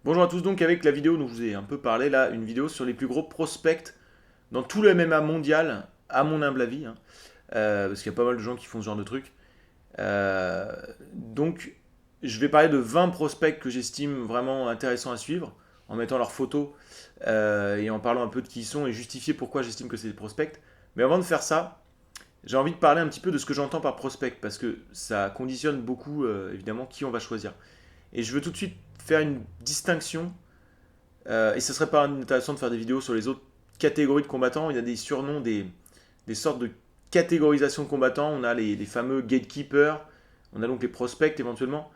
Bonjour à tous, donc avec la vidéo dont je vous ai un peu parlé là, une vidéo sur les plus gros prospects dans tout le MMA mondial, à mon humble avis, hein, parce qu'il y a pas mal de gens qui font ce genre de trucs. Donc je vais parler de 20 prospects que j'estime vraiment intéressants à suivre, en mettant leurs photos et en parlant un peu de qui ils sont et justifier pourquoi j'estime que c'est des prospects. Mais avant de faire ça, j'ai envie de parler un petit peu de ce que j'entends par prospect, parce que ça conditionne beaucoup évidemment qui on va choisir. Et je veux tout de suite faire une distinction et ce serait pas intéressant de faire des vidéos sur les autres catégories de combattants. Il y a des surnoms, des sortes de catégorisation de combattants. On a les fameux gatekeepers, on a donc les prospects éventuellement.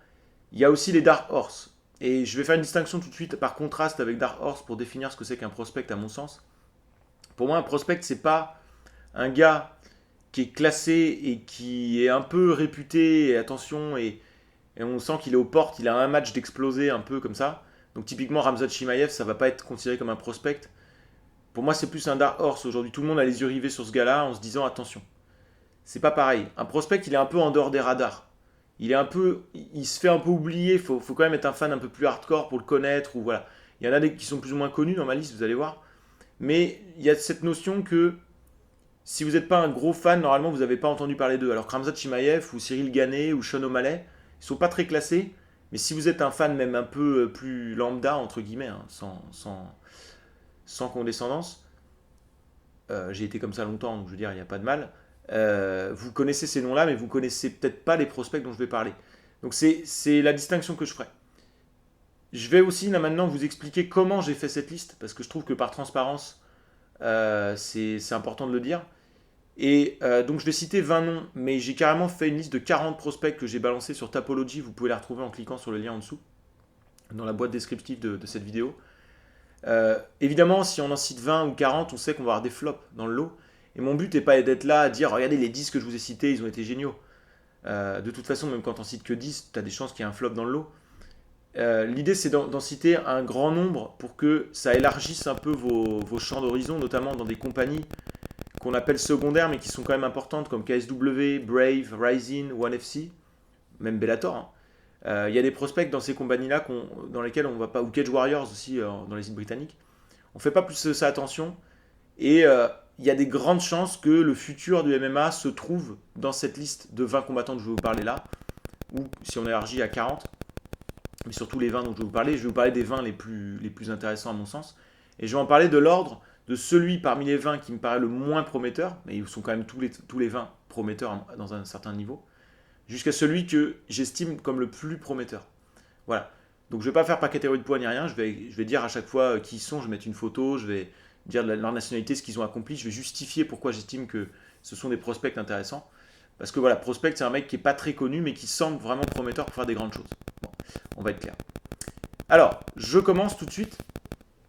Il y a aussi les dark horse. Et je vais faire une distinction tout de suite par contraste avec dark horse pour définir ce que c'est qu'un prospect à mon sens. Pour moi, un prospect, c'est pas un gars qui est classé et qui est un peu réputé, et attention, et on sent qu'il est aux portes, il a un match d'exploser un peu comme ça. Donc typiquement Ramzat Chimaev, ça va pas être considéré comme un prospect. Pour moi, c'est plus un dark horse aujourd'hui. Tout le monde a les yeux rivés sur ce gars-là en se disant attention. C'est pas pareil. Un prospect, il est un peu en dehors des radars. Il se fait un peu oublier. Faut quand même être un fan un peu plus hardcore pour le connaître ou voilà. Il y en a des qui sont plus ou moins connus dans ma liste, vous allez voir. Mais il y a cette notion que si vous n'êtes pas un gros fan, normalement vous n'avez pas entendu parler d'eux. Alors que Ramzat Chimaev ou Cyril Gane ou Sean O'Malley, ils sont pas très classés. Mais si vous êtes un fan même un peu plus lambda, entre guillemets, hein, sans condescendance, j'ai été comme ça longtemps, donc je veux dire, il n'y a pas de mal. Vous connaissez ces noms-là, mais vous connaissez peut-être pas les prospects dont je vais parler. Donc c'est la distinction que je ferai. Je vais aussi là maintenant vous expliquer comment j'ai fait cette liste, parce que je trouve que par transparence, c'est important de le dire. Et donc je vais citer 20 noms, mais j'ai carrément fait une liste de 40 prospects que j'ai balancés sur Tapology. Vous pouvez les retrouver en cliquant sur le lien en dessous, dans la boîte descriptive de cette vidéo. Évidemment, si on en cite 20 ou 40, on sait qu'on va avoir des flops dans le lot. Et mon but n'est pas d'être là à dire regardez les 10 que je vous ai cités, ils ont été géniaux. De toute façon, même quand on cite que 10, tu as des chances qu'il y ait un flop dans le lot. L'idée, c'est d'en citer un grand nombre pour que ça élargisse un peu vos champs d'horizon, notamment dans des compagnies qu'on appelle secondaires, mais qui sont quand même importantes, comme KSW, Brave, Rising, ONE FC, même Bellator, hein. Il y a des prospects dans ces compagnies-là dans lesquelles on va pas, ou Cage Warriors aussi dans les îles britanniques. On fait pas plus ça attention. Et il y a des grandes chances que le futur du MMA se trouve dans cette liste de 20 combattants dont je vais vous parler là, ou si on élargit à 40, mais surtout les 20 dont je vais vous parler des 20 les plus intéressants à mon sens. Et je vais en parler de l'ordre de celui parmi les 20 qui me paraît le moins prometteur, mais ils sont quand même tous les 20 prometteurs dans un certain niveau, jusqu'à celui que j'estime comme le plus prometteur. Voilà. Donc je ne vais pas faire par catégorie de poids ni rien, je vais dire à chaque fois qui ils sont, je vais mettre une photo, je vais dire leur nationalité, ce qu'ils ont accompli, je vais justifier pourquoi j'estime que ce sont des prospects intéressants. Parce que voilà, prospect c'est un mec qui n'est pas très connu mais qui semble vraiment prometteur pour faire des grandes choses. Bon, on va être clair. Alors, je commence tout de suite.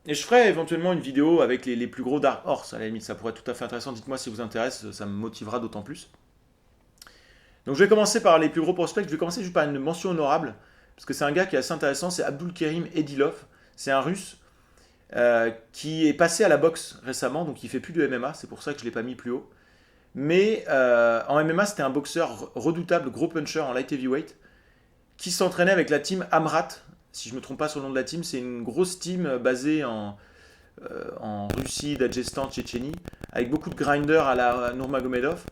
Et je ferai éventuellement une vidéo avec les plus gros Dark Horse, à la limite, ça pourrait être tout à fait intéressant. Dites-moi si vous intéresse, ça me motivera d'autant plus. Donc je vais commencer par les plus gros prospects. Je vais commencer juste par une mention honorable, parce que c'est un gars qui est assez intéressant, c'est Abdulkerim Edilov. C'est un russe qui est passé à la boxe récemment, donc il fait plus de MMA, c'est pour ça que je ne l'ai pas mis plus haut. Mais en MMA, c'était un boxeur redoutable, gros puncher en light heavyweight, qui s'entraînait avec la team Amrat. Si je ne me trompe pas sur le nom de la team, c'est une grosse team basée en Russie, Daghestan, Tchétchénie, avec beaucoup de grinders à la Nurmagomedov.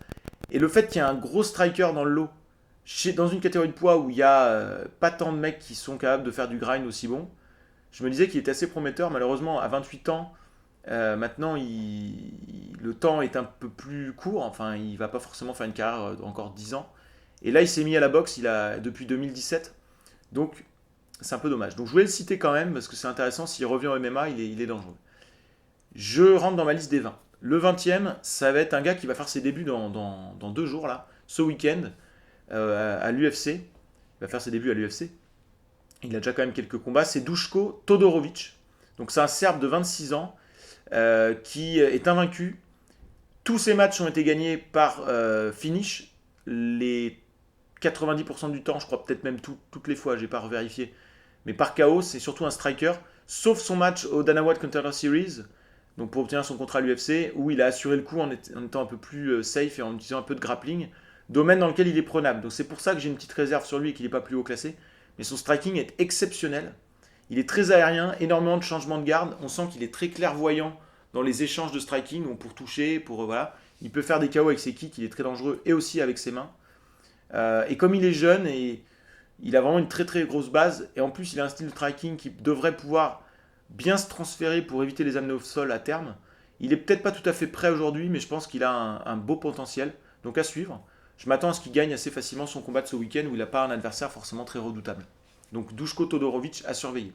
Et le fait qu'il y ait un gros striker dans le lot, dans une catégorie de poids où il n'y a pas tant de mecs qui sont capables de faire du grind aussi bon, je me disais qu'il était assez prometteur. Malheureusement, à 28 ans, maintenant, le temps est un peu plus court. Enfin, il va pas forcément faire une carrière d'encore 10 ans. Et là, il s'est mis à la boxe depuis 2017. Donc, c'est un peu dommage. Donc, je voulais le citer quand même parce que c'est intéressant. S'il revient au MMA, il est dangereux. Je rentre dans ma liste des 20. Le 20e, ça va être un gars qui va faire ses débuts dans 2 jours, là, ce week-end, à l'UFC. Il va faire ses débuts à l'UFC. Il a déjà quand même quelques combats. C'est Dushko Todorovic. Donc c'est un Serbe de 26 ans qui est invaincu. Tous ses matchs ont été gagnés par finish. Les 90% du temps, je crois peut-être même toutes les fois, j'ai pas revérifié. Mais par KO, c'est surtout un striker. Sauf son match au Dana White Contender Series, donc pour obtenir son contrat à l'UFC, où il a assuré le coup en étant un peu plus safe et en utilisant un peu de grappling, domaine dans lequel il est prenable. Donc c'est pour ça que j'ai une petite réserve sur lui et qu'il n'est pas plus haut classé. Mais son striking est exceptionnel. Il est très aérien, énormément de changements de garde. On sent qu'il est très clairvoyant dans les échanges de striking, donc pour toucher, voilà. Il peut faire des KO avec ses kicks, il est très dangereux, et aussi avec ses mains. Et comme il est jeune, et il a vraiment une très très grosse base, et en plus il a un style de striking qui devrait pouvoir bien se transférer pour éviter les amener au sol à terme. Il est peut-être pas tout à fait prêt aujourd'hui, mais je pense qu'il a un beau potentiel, donc à suivre. Je m'attends à ce qu'il gagne assez facilement son combat de ce week-end où il n'a pas un adversaire forcément très redoutable. Donc Duško Todorovic à surveiller.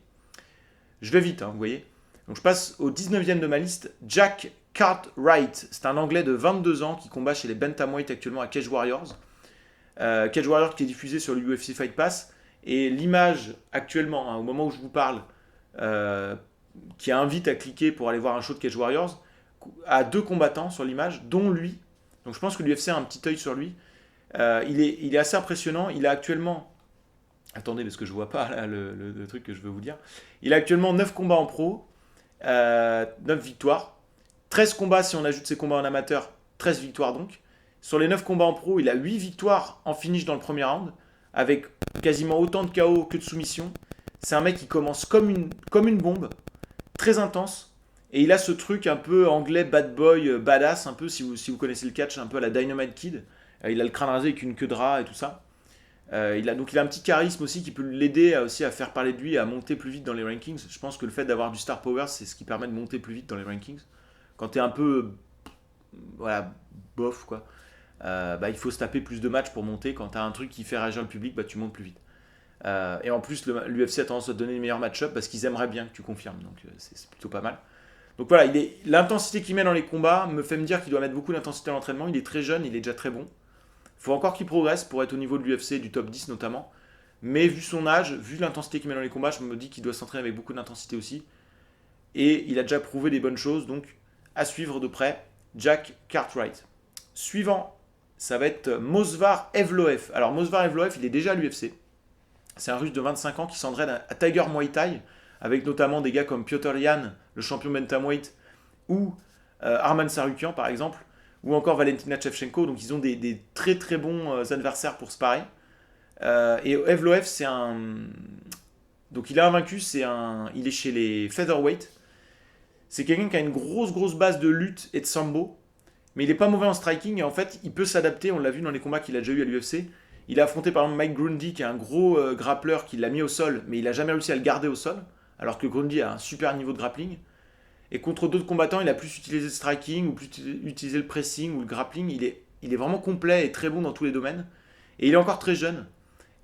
Je vais vite, vous voyez. Donc je passe au 19e de ma liste, Jack Cartwright. C'est un Anglais de 22 ans qui combat chez les Bantamweight actuellement à Cage Warriors. Cage Warriors qui est diffusé sur le UFC Fight Pass. Et l'image actuellement, au moment où je vous parle, qui invite à cliquer pour aller voir un show de Cage Warriors, a 2 combattants sur l'image, dont lui. Donc je pense que l'UFC a un petit œil sur lui. Il est assez impressionnant. Il a actuellement... Attendez, parce que je ne vois pas là, le truc que je veux vous dire. Il a actuellement 9 combats en pro, 9 victoires. 13 combats si on ajoute ses combats en amateur, 13 victoires donc. Sur les 9 combats en pro, il a 8 victoires en finish dans le premier round, avec quasiment autant de KO que de soumission. C'est un mec qui commence comme une bombe, très intense. Et il a ce truc un peu anglais, bad boy, badass, un peu si vous connaissez le catch, un peu à la Dynamite Kid. Il a le crâne rasé avec une queue de rat et tout ça. Il a un petit charisme aussi qui peut l'aider aussi à faire parler de lui, à monter plus vite dans les rankings. Je pense que le fait d'avoir du star power, c'est ce qui permet de monter plus vite dans les rankings. Quand t'es un peu, voilà, bof quoi, il faut se taper plus de matchs pour monter. Quand t'as un truc qui fait réagir le public, tu montes plus vite. Et en plus, l'UFC a tendance à te donner les meilleurs match-ups parce qu'ils aimeraient bien que tu confirmes. Donc c'est plutôt pas mal. Donc voilà, l'intensité qu'il met dans les combats me fait me dire qu'il doit mettre beaucoup d'intensité à l'entraînement. Il est très jeune, il est déjà très bon. Il faut encore qu'il progresse pour être au niveau de l'UFC, du top 10 notamment. Mais vu son âge, vu l'intensité qu'il met dans les combats, je me dis qu'il doit s'entraîner avec beaucoup d'intensité aussi. Et il a déjà prouvé des bonnes choses, donc à suivre de près, Jack Cartwright. Suivant, ça va être Movsar Evloev. Alors Movsar Evloev, il est déjà à l'UFC. C'est un Russe de 25 ans qui s'entraîne à Tiger Muay Thai, avec notamment des gars comme Piotr Yan, le champion bantamweight, ou Arman Tsarukyan par exemple, ou encore Valentina Shevchenko. Donc ils ont des très très bons adversaires pour se parer. Et Evloev, c'est un... Donc il est invaincu, il est chez les featherweight. C'est quelqu'un qui a une grosse base de lutte et de sambo, mais il n'est pas mauvais en striking et en fait il peut s'adapter, on l'a vu dans les combats qu'il a déjà eu à l'UFC. Il a affronté par exemple Mike Grundy qui est un gros grappleur qui l'a mis au sol, mais il n'a jamais réussi à le garder au sol, alors que Grundy a un super niveau de grappling. Et contre d'autres combattants, il a plus utilisé le striking, ou plus utilisé le pressing, ou le grappling. Il est vraiment complet et très bon dans tous les domaines. Et il est encore très jeune.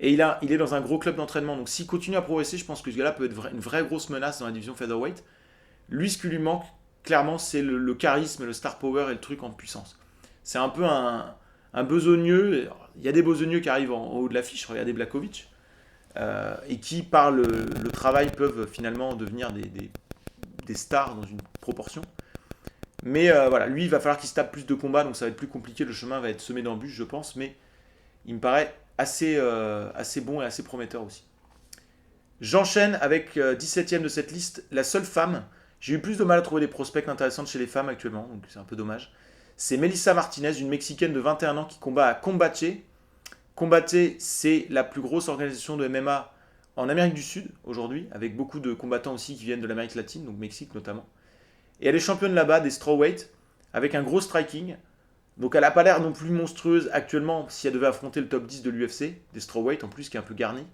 Et il est dans un gros club d'entraînement. Donc s'il continue à progresser, je pense que ce gars-là peut être une vraie grosse menace dans la division featherweight. Lui, ce qui lui manque, clairement, c'est le charisme, le star power et le truc en puissance. C'est un peu un besogneux. Il y a des besogneux qui arrivent en haut de l'affiche. Regardez Blachowicz. Et qui, par le travail, peuvent finalement devenir des stars dans une proportion. Mais voilà, lui, il va falloir qu'il se tape plus de combats, donc ça va être plus compliqué. Le chemin va être semé d'embûches, je pense. Mais il me paraît assez bon et assez prometteur aussi. J'enchaîne avec 17ème de cette liste, la seule femme. J'ai eu plus de mal à trouver des prospects intéressantes chez les femmes actuellement, donc c'est un peu dommage. C'est Melissa Martinez, une Mexicaine de 21 ans qui combat à Combate. Combate, c'est la plus grosse organisation de MMA en Amérique du Sud aujourd'hui, avec beaucoup de combattants aussi qui viennent de l'Amérique latine, donc Mexique notamment. Et elle est championne là-bas des strawweight, avec un gros striking. Donc elle n'a pas l'air non plus monstrueuse actuellement si elle devait affronter le top 10 de l'UFC, des strawweight en plus, qui est un peu garni.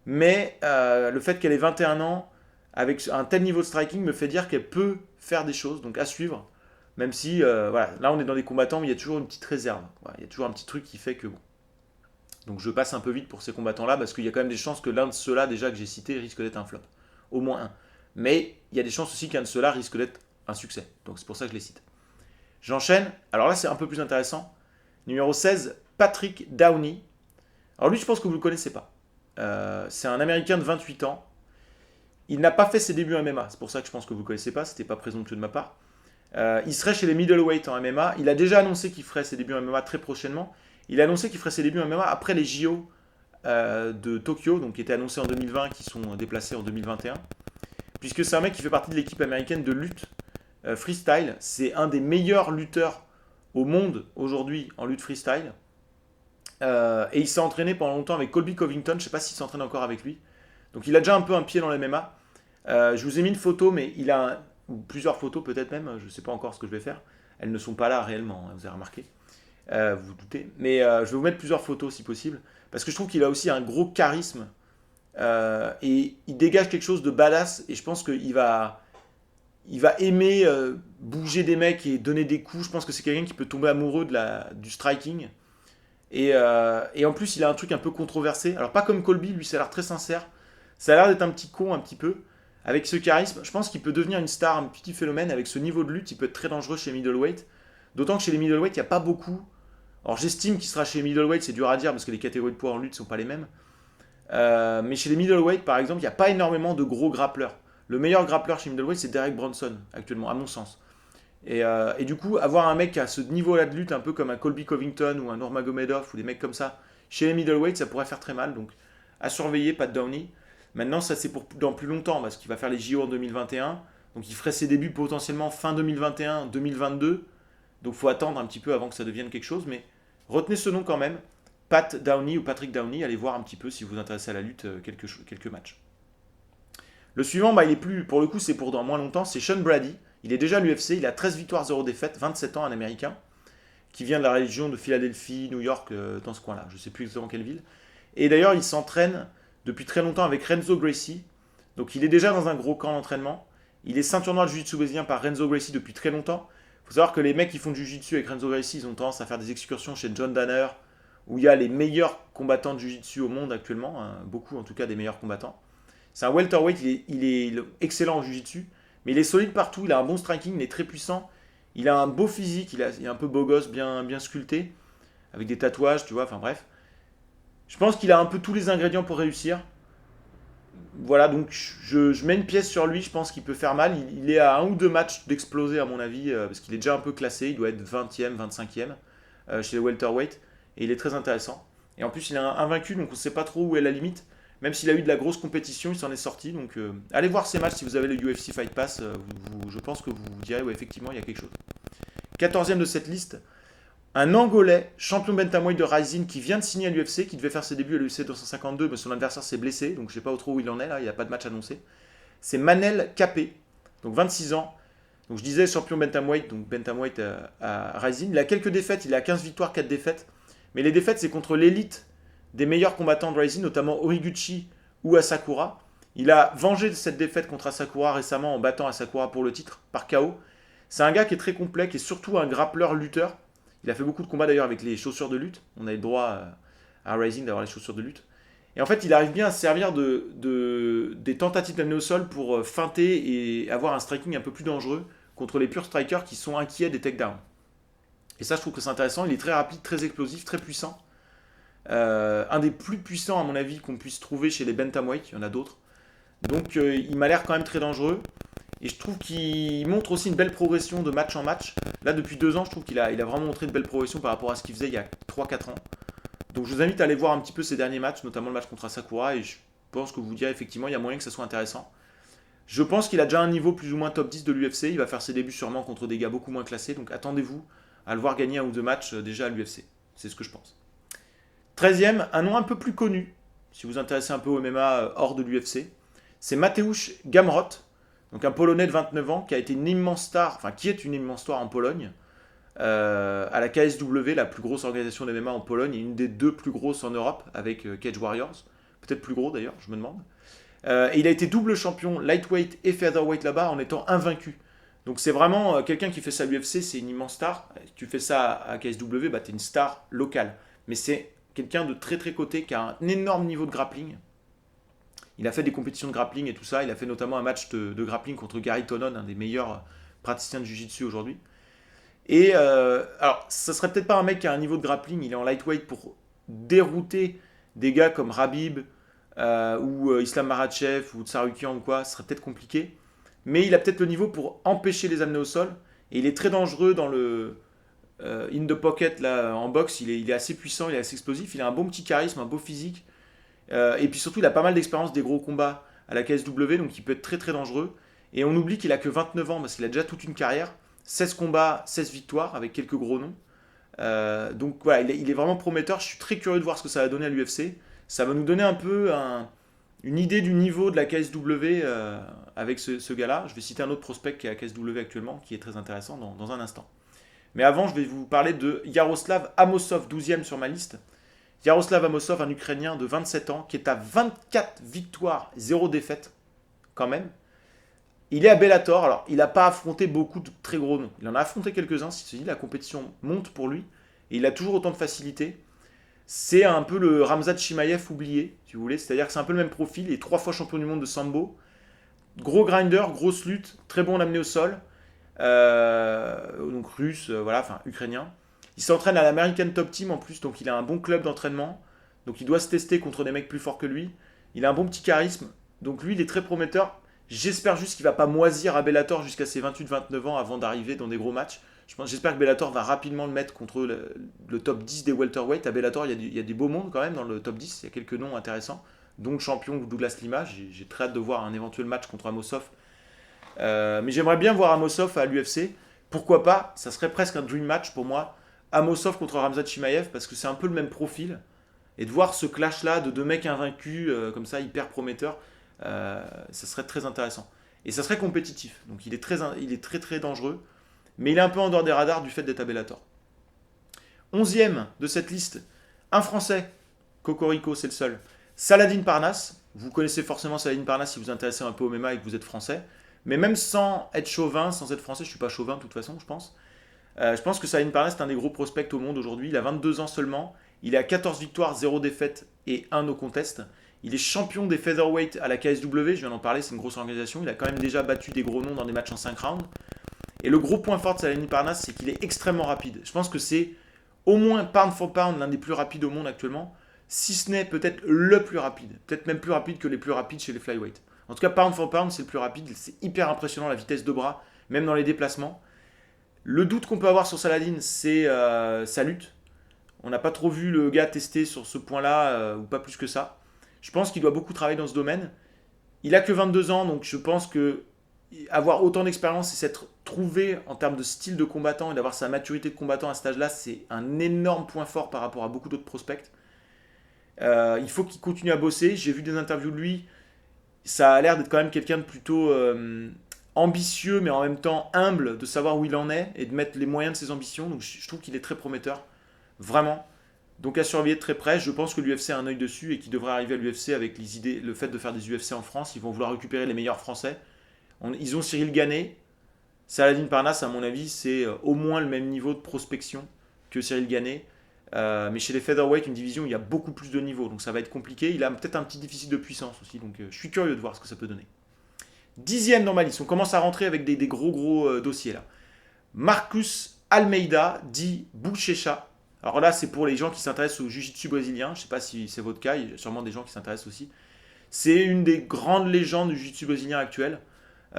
Mais le fait qu'elle ait 21 ans, avec un tel niveau de striking, me fait dire qu'elle peut faire des choses, donc à suivre. Même si, voilà, là on est dans des combattants, mais il y a toujours une petite réserve. Voilà, il y a toujours un petit truc qui fait que bon. Donc je passe un peu vite pour ces combattants-là, parce qu'il y a quand même des chances que l'un de ceux-là, déjà que j'ai cité, risque d'être un flop. Au moins un. Mais il y a des chances aussi qu'un de ceux-là risque d'être un succès. Donc c'est pour ça que je les cite. J'enchaîne. Alors là, c'est un peu plus intéressant. Numéro 16, Patrick Downey. Alors lui, je pense que vous ne le connaissez pas. C'est un Américain de 28 ans. Il n'a pas fait ses débuts en MMA. C'est pour ça que je pense que vous ne le connaissez pas. C'était pas présomptueux de ma part. Il serait chez les middleweight en MMA. Il a déjà annoncé qu'il ferait ses débuts en MMA très prochainement. Il a annoncé qu'il ferait ses débuts en MMA après les JO de Tokyo, donc qui étaient annoncés en 2020, qui sont déplacés en 2021. Puisque c'est un mec qui fait partie de l'équipe américaine de lutte freestyle. C'est un des meilleurs lutteurs au monde aujourd'hui en lutte freestyle. Et il s'est entraîné pendant longtemps avec Colby Covington. Je ne sais pas s'il s'entraîne encore avec lui. Donc il a déjà un peu un pied dans le MMA. Je vous ai mis une photo, mais il a ou plusieurs photos peut-être même, je ne sais pas encore ce que je vais faire. Elles ne sont pas là réellement, hein, vous avez remarqué, vous vous doutez. Mais je vais vous mettre plusieurs photos si possible, parce que je trouve qu'il a aussi un gros charisme, et il dégage quelque chose de badass, et je pense qu'il va aimer bouger des mecs et donner des coups. Je pense que c'est quelqu'un qui peut tomber amoureux du striking. Et en plus, il a un truc un peu controversé. Alors, pas comme Colby, lui, ça a l'air très sincère. Ça a l'air d'être un petit con, un petit peu. Avec ce charisme, je pense qu'il peut devenir une star, un petit phénomène. Avec ce niveau de lutte, il peut être très dangereux chez middleweight. D'autant que chez les middleweight, il n'y a pas beaucoup. Alors, j'estime qu'il sera chez middleweight, c'est dur à dire parce que les catégories de poids en lutte ne sont pas les mêmes. Mais chez les middleweight, par exemple, il n'y a pas énormément de gros grappleurs. Le meilleur grappleur chez middleweight, c'est Derek Bronson, actuellement, à mon sens. Et du coup, avoir un mec à ce niveau-là de lutte, un peu comme un Colby Covington ou un Nurmagomedov ou des mecs comme ça, chez les middleweight, ça pourrait faire très mal. Donc, à surveiller, Pat Downey. Maintenant, ça c'est pour dans plus longtemps, parce qu'il va faire les JO en 2021. Donc, il ferait ses débuts potentiellement fin 2021, 2022. Donc, il faut attendre un petit peu avant que ça devienne quelque chose. Mais retenez ce nom quand même. Pat Downey ou Patrick Downey, allez voir un petit peu si vous vous intéressez à la lutte, quelques matchs. Le suivant, il est plus, pour le coup, c'est pour dans moins longtemps, c'est Sean Brady. Il est déjà à l'UFC, il a 13 victoires, 0 défaites, 27 ans, un Américain, qui vient de la région de Philadelphie, New York, dans ce coin-là. Je ne sais plus exactement quelle ville. Et d'ailleurs, il s'entraîne depuis très longtemps avec Renzo Gracie. Donc il est déjà dans un gros camp d'entraînement. Il est ceinture noire de jiu-jitsu brésilien par Renzo Gracie depuis très longtemps. Il faut savoir que les mecs qui font du jiu-jitsu avec Renzo Gracie, ils ont tendance à faire des excursions chez John Danner, où il y a les meilleurs combattants de jiu-jitsu au monde actuellement, hein, beaucoup en tout cas des meilleurs combattants. C'est un welterweight, il est excellent en jiu-jitsu, mais il est solide partout, il a un bon striking, il est très puissant, il a un beau physique, il est un peu beau gosse, bien sculpté, avec des tatouages, tu vois, enfin bref. Je pense qu'il a un peu tous les ingrédients pour réussir. Voilà, donc je mets une pièce sur lui, je pense qu'il peut faire mal. Il est à un ou deux matchs d'exploser à mon avis, parce qu'il est déjà un peu classé, il doit être 20e, 25e chez les welterweight, et il est très intéressant. Et en plus, il est invaincu, donc on ne sait pas trop où est la limite. Même s'il a eu de la grosse compétition, il s'en est sorti. Donc allez voir ces matchs si vous avez le UFC Fight Pass. Je pense que vous vous direz, ouais, effectivement, il y a quelque chose. 14e de cette liste, un Angolais, champion bantamweight de Rising, qui vient de signer à l'UFC, qui devait faire ses débuts à l'UFC 252, mais son adversaire s'est blessé, donc je ne sais pas trop où il en est là, il n'y a pas de match annoncé. C'est Manel Capé, donc 26 ans. Donc je disais champion bantamweight, donc bantamweight à Rising. Il a quelques défaites, il a 15 victoires, 4 défaites. Mais les défaites, c'est contre l'élite des meilleurs combattants de Rising, notamment Origuchi ou Asakura. Il a vengé cette défaite contre Asakura récemment en battant Asakura pour le titre par KO. C'est un gars qui est très complet, qui est surtout un grappleur lutteur. Il a fait beaucoup de combats d'ailleurs avec les chaussures de lutte. On a le droit à Rising d'avoir les chaussures de lutte. Et en fait, il arrive bien à se servir des tentatives d'amener au sol pour feinter et avoir un striking un peu plus dangereux contre les purs strikers qui sont inquiets des takedowns. Et ça, je trouve que c'est intéressant. Il est très rapide, très explosif, très puissant. Un des plus puissants, à mon avis, qu'on puisse trouver chez les bantamweight. Il y en a d'autres. Donc, il m'a l'air quand même très dangereux. Et je trouve qu'il montre aussi une belle progression de match en match. Là, depuis 2 ans, je trouve qu'il a vraiment montré une belle progression par rapport à ce qu'il faisait il y a 3-4 ans. Donc, je vous invite à aller voir un petit peu ses derniers matchs, notamment le match contre Asakura. Et je pense que vous direz effectivement, il y a moyen que ça soit intéressant. Je pense qu'il a déjà un niveau plus ou moins top 10 de l'UFC. Il va faire ses débuts sûrement contre des gars beaucoup moins classés. Donc, attendez-vous à le voir gagner un ou deux matchs déjà à l'UFC. C'est ce que je pense. 13e, un nom un peu plus connu, si vous vous intéressez un peu au MMA hors de l'UFC, c'est Mateusz Gamrot, donc un Polonais de 29 ans qui a été une immense star, enfin qui est une immense star en Pologne, à la KSW, la plus grosse organisation de MMA en Pologne, et une des 2 plus grosses en Europe avec Cage Warriors, peut-être plus gros d'ailleurs, je me demande. Et il a été double champion lightweight et featherweight là-bas en étant invaincu. Donc c'est vraiment quelqu'un qui fait ça à l'UFC, c'est une immense star. Si tu fais ça à KSW, bah, t'es une star locale. Mais c'est quelqu'un de très très coté qui a un énorme niveau de grappling. Il a fait des compétitions de grappling et tout ça. Il a fait notamment un match de grappling contre Gary Tonon, un des meilleurs praticiens de jiu-jitsu aujourd'hui. Et alors, ça serait peut-être pas un mec qui a un niveau de grappling, il est en lightweight pour dérouter des gars comme Rabib ou Islam Makhachev ou Tsarukian ou quoi, ce serait peut-être compliqué. Mais il a peut-être le niveau pour empêcher les amener au sol. Et il est très dangereux dans le in the pocket là, en boxe. Il est assez puissant, il est assez explosif. Il a un bon petit charisme, un beau physique. Et puis surtout, il a pas mal d'expérience des gros combats à la KSW, donc il peut être très très dangereux. Et on oublie qu'il a que 29 ans parce qu'il a déjà toute une carrière. 16 combats, 16 victoires avec quelques gros noms. Donc voilà, il est vraiment prometteur. Je suis très curieux de voir ce que ça va donner à l'UFC. Ça va nous donner un peu une idée du niveau de la KSW avec ce gars-là. Je vais citer un autre prospect qui est à KSW actuellement, qui est très intéressant dans un instant. Mais avant, je vais vous parler de Yaroslav Amosov, 12e sur ma liste. Yaroslav Amosov, un Ukrainien de 27 ans, qui est à 24 victoires, 0 défaites, quand même. Il est à Bellator, alors il n'a pas affronté beaucoup de très gros noms. Il en a affronté quelques-uns, si la compétition monte pour lui, et il a toujours autant de facilité. C'est un peu le Ramzat Chimaev oublié, si vous voulez, c'est-à-dire que c'est un peu le même profil, il est 3 fois champion du monde de sambo. Gros grinder, grosse lutte, très bon à l'amener au sol. Donc russe, voilà, enfin ukrainien. Il s'entraîne à l'American Top Team en plus, donc il a un bon club d'entraînement. Donc il doit se tester contre des mecs plus forts que lui. Il a un bon petit charisme, donc lui il est très prometteur. J'espère juste qu'il va pas moisir à Bellator jusqu'à ses 28-29 ans avant d'arriver dans des gros matchs. J'espère que Bellator va rapidement le mettre contre le top 10 des welterweight. À Bellator, il y a des beaux mondes quand même dans le top 10. Il y a quelques noms intéressants, dont le champion Douglas Lima. J'ai très hâte de voir un éventuel match contre Amosov. Mais j'aimerais bien voir Amosov à l'UFC. Pourquoi pas? Ça serait presque un dream match pour moi. Amosov contre Ramzat Chimaev, parce que c'est un peu le même profil. Et de voir ce clash-là de deux mecs invaincus, comme ça, hyper prometteurs, ça serait très intéressant. Et ça serait compétitif. Donc il est très très dangereux. Mais il est un peu en dehors des radars du fait d'être à Bellator. 11e de cette liste, un Français. Cocorico, c'est le seul. Saladin Parnasse. Vous connaissez forcément Saladin Parnasse si vous vous intéressez un peu au MMA et que vous êtes français. Mais même sans être chauvin, sans être français, je ne suis pas chauvin de toute façon, je pense. Je pense que Saladin Parnasse est un des gros prospects au monde aujourd'hui. Il a 22 ans seulement. Il est à 14 victoires, 0 défaites et 1 no contest. Il est champion des featherweight à la KSW, je viens d'en parler, c'est une grosse organisation. Il a quand même déjà battu des gros noms dans des matchs en 5 rounds. Et le gros point fort de Saladin Parnasse, c'est qu'il est extrêmement rapide. Je pense que c'est au moins pound for pound l'un des plus rapides au monde actuellement, si ce n'est peut-être le plus rapide. Peut-être même plus rapide que les plus rapides chez les flyweight. En tout cas, pound for pound, c'est le plus rapide. C'est hyper impressionnant la vitesse de bras, même dans les déplacements. Le doute qu'on peut avoir sur Saladin, c'est sa lutte. On n'a pas trop vu le gars tester sur ce point-là, ou pas plus que ça. Je pense qu'il doit beaucoup travailler dans ce domaine. Il a que 22 ans, donc je pense que avoir autant d'expérience et s'être trouvé en termes de style de combattant et d'avoir sa maturité de combattant à cet âge-là, c'est un énorme point fort par rapport à beaucoup d'autres prospects. Il faut qu'il continue à bosser. J'ai vu des interviews de lui. Ça a l'air d'être quand même quelqu'un de plutôt ambitieux, mais en même temps humble, de savoir où il en est et de mettre les moyens de ses ambitions. Donc je trouve qu'il est très prometteur. Vraiment. Donc à surveiller de très près. Je pense que l'UFC a un œil dessus et qu'il devrait arriver à l'UFC avec les idées, le fait de faire des UFC en France. Ils vont vouloir récupérer les meilleurs Français. Ils ont Cyril Ganney. Saladin Parnasse, à mon avis, c'est au moins le même niveau de prospection que Cyril Ganney. Mais chez les featherweight, une division, il y a beaucoup plus de niveaux. Donc ça va être compliqué. Il a peut-être un petit déficit de puissance aussi. Donc je suis curieux de voir ce que ça peut donner. 10e dans ma liste. On commence à rentrer avec des gros dossiers là. Marcus Almeida, dit Bouchecha. Alors là, c'est pour les gens qui s'intéressent au jiu-jitsu brésilien. Je ne sais pas si c'est votre cas. Il y a sûrement des gens qui s'intéressent aussi. C'est une des grandes légendes du jiu-jitsu brésilien actuel.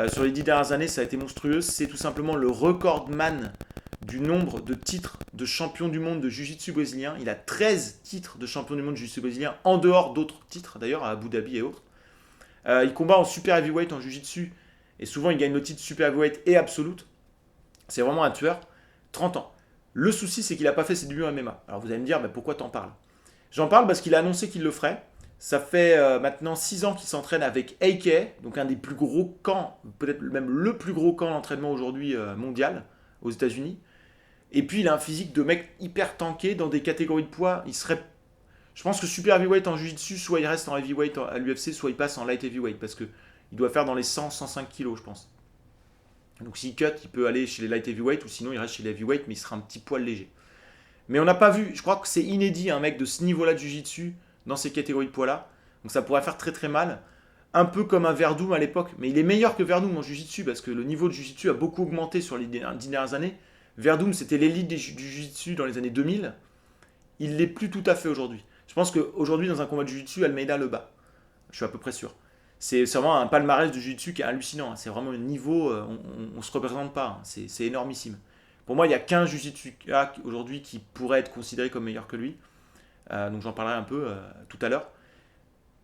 Sur les 10 dernières années, ça a été monstrueux. C'est tout simplement le recordman du nombre de titres de champion du monde de jiu-jitsu brésilien. Il a 13 titres de champion du monde de jiu-jitsu brésilien, en dehors d'autres titres d'ailleurs, à Abu Dhabi et autres. Il combat en super heavyweight en jiu-jitsu, et souvent il gagne le titre super heavyweight et absolute. C'est vraiment un tueur. 30 ans. Le souci, c'est qu'il n'a pas fait ses débuts en MMA. Alors vous allez me dire, pourquoi t'en parles? J'en parle parce qu'il a annoncé qu'il le ferait. Ça fait maintenant 6 ans qu'il s'entraîne avec AK, donc un des plus gros camps, peut-être même le plus gros camp d'entraînement aujourd'hui mondial aux États-Unis. Et puis il a un physique de mec hyper tanké dans des catégories de poids. Je pense que super heavyweight en jiu-jitsu, soit il reste en heavyweight à l'UFC, soit il passe en light heavyweight, parce qu'il doit faire dans les 100-105 kilos, je pense. Donc s'il cut, il peut aller chez les light heavyweight, ou sinon il reste chez les heavyweight, mais il sera un petit poil léger. Mais on n'a pas vu, je crois que c'est inédit, un mec de ce niveau-là de jiu-jitsu, dans ces catégories de poids-là. Donc ça pourrait faire très très mal. Un peu comme un Werdum à l'époque. Mais il est meilleur que Werdum en jiu-jitsu, parce que le niveau de jiu-jitsu a beaucoup augmenté sur les 10 dernières années. Werdum, c'était l'élite du jiu-jitsu dans les années 2000. Il ne l'est plus tout à fait aujourd'hui. Je pense qu'aujourd'hui, dans un combat de jiu-jitsu, Almeida le bat. Je suis à peu près sûr. C'est vraiment un palmarès de jiu-jitsu qui est hallucinant. C'est vraiment un niveau, on ne se représente pas. C'est énormissime. Pour moi, il n'y a qu'un jiu-jitsu aujourd'hui qui pourrait être considéré comme meilleur que lui. Donc j'en parlerai un peu tout à l'heure.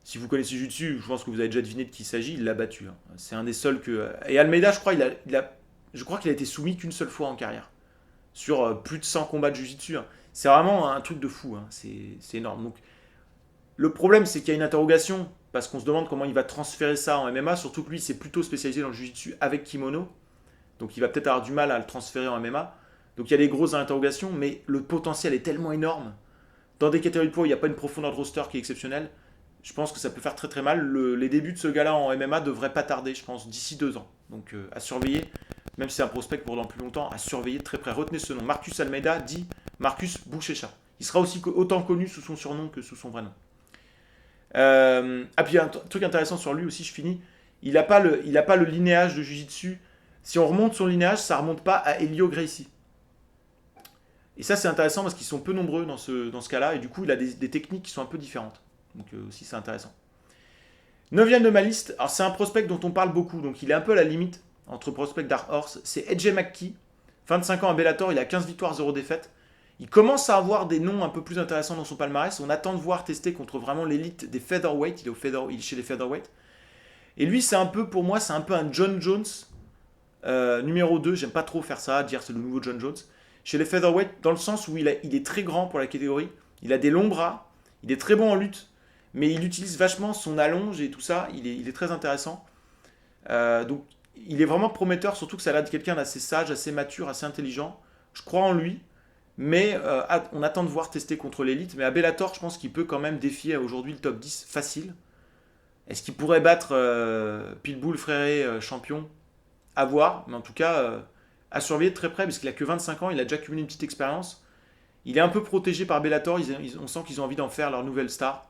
Si vous connaissez Jiu-Jitsu, je pense que vous avez déjà deviné de qui il s'agit, il l'a battu. C'est un des seuls que... Et Almeida, je crois qu'il a été soumis qu'une seule fois en carrière. Sur plus de 100 combats de Jiu-Jitsu. C'est vraiment un truc de fou. C'est énorme. Donc, le problème, c'est qu'il y a une interrogation. parce qu'on se demande comment il va transférer ça en MMA, surtout que lui, c'est plutôt spécialisé dans le jiu-jitsu avec kimono, donc il va peut-être avoir du mal à le transférer en MMA. Donc il y a des grosses interrogations, mais le potentiel est tellement énorme. Dans des catégories de poids, il n'y a pas une profondeur de roster qui est exceptionnelle. Je pense que ça peut faire très très mal. Les débuts de ce gars-là en MMA devraient pas tarder, je pense, d'ici 2 ans. Donc à surveiller, même si c'est un prospect pour dans plus longtemps, à surveiller de très près. Retenez ce nom. Marcus Almeida dit Marcus Bouchécha. Il sera aussi autant connu sous son surnom que sous son vrai nom. Ah, puis un truc intéressant sur lui aussi, je finis. Il n'a pas le linéage de Jiu-Jitsu. Si on remonte son linéage, ça ne remonte pas à Helio Gracie. Et ça, c'est intéressant parce qu'ils sont peu nombreux dans ce cas-là. Et du coup, il a des techniques qui sont un peu différentes. Donc aussi, c'est intéressant. 9ème de ma liste, alors c'est un prospect dont on parle beaucoup. Donc il est un peu à la limite entre prospect Dark Horse. C'est AJ McKee. 25 ans à Bellator, il a 15 victoires, 0 défaites. Il commence à avoir des noms un peu plus intéressants dans son palmarès. On attend de voir tester contre vraiment l'élite des featherweight. Il est chez les featherweight. Et lui, c'est un peu, pour moi, c'est un peu un John Jones numéro 2. J'aime pas trop faire ça, dire c'est le nouveau John Jones. Chez les featherweight, dans le sens où il est très grand pour la catégorie. Il a des longs bras. Il est très bon en lutte. Mais il utilise vachement son allonge et tout ça. Il est très intéressant. Donc, il est vraiment prometteur, surtout que ça a l'air de quelqu'un d'assez sage, assez mature, assez intelligent. Je crois en lui. Mais on attend de voir tester contre l'élite. Mais à Bellator, je pense qu'il peut quand même défier aujourd'hui le top 10 facile. Est-ce qu'il pourrait battre Pitbull Freire champion? À voir. Mais en tout cas, à surveiller de très près, parce qu'il a que 25 ans, il a déjà cumulé une petite expérience. Il est un peu protégé par Bellator. On sent qu'ils ont envie d'en faire leur nouvelle star.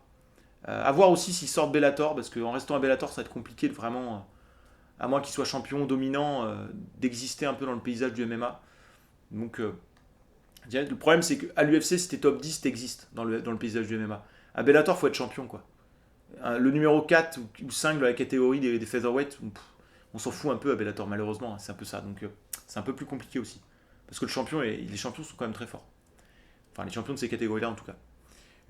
À voir aussi s'il sort de Bellator, parce qu'en restant à Bellator, ça va être compliqué de vraiment, à moins qu'il soit champion dominant, d'exister un peu dans le paysage du MMA. Donc, le problème, c'est qu'à l'UFC, si t'es top 10, t'existes dans le paysage du MMA. À Bellator, il faut être champion, quoi. Le numéro 4 ou 5 de la catégorie des featherweight, on s'en fout un peu à Bellator, malheureusement. C'est un peu ça. Donc, c'est un peu plus compliqué aussi. Parce que les champions sont quand même très forts. Enfin, les champions de ces catégories-là, en tout cas.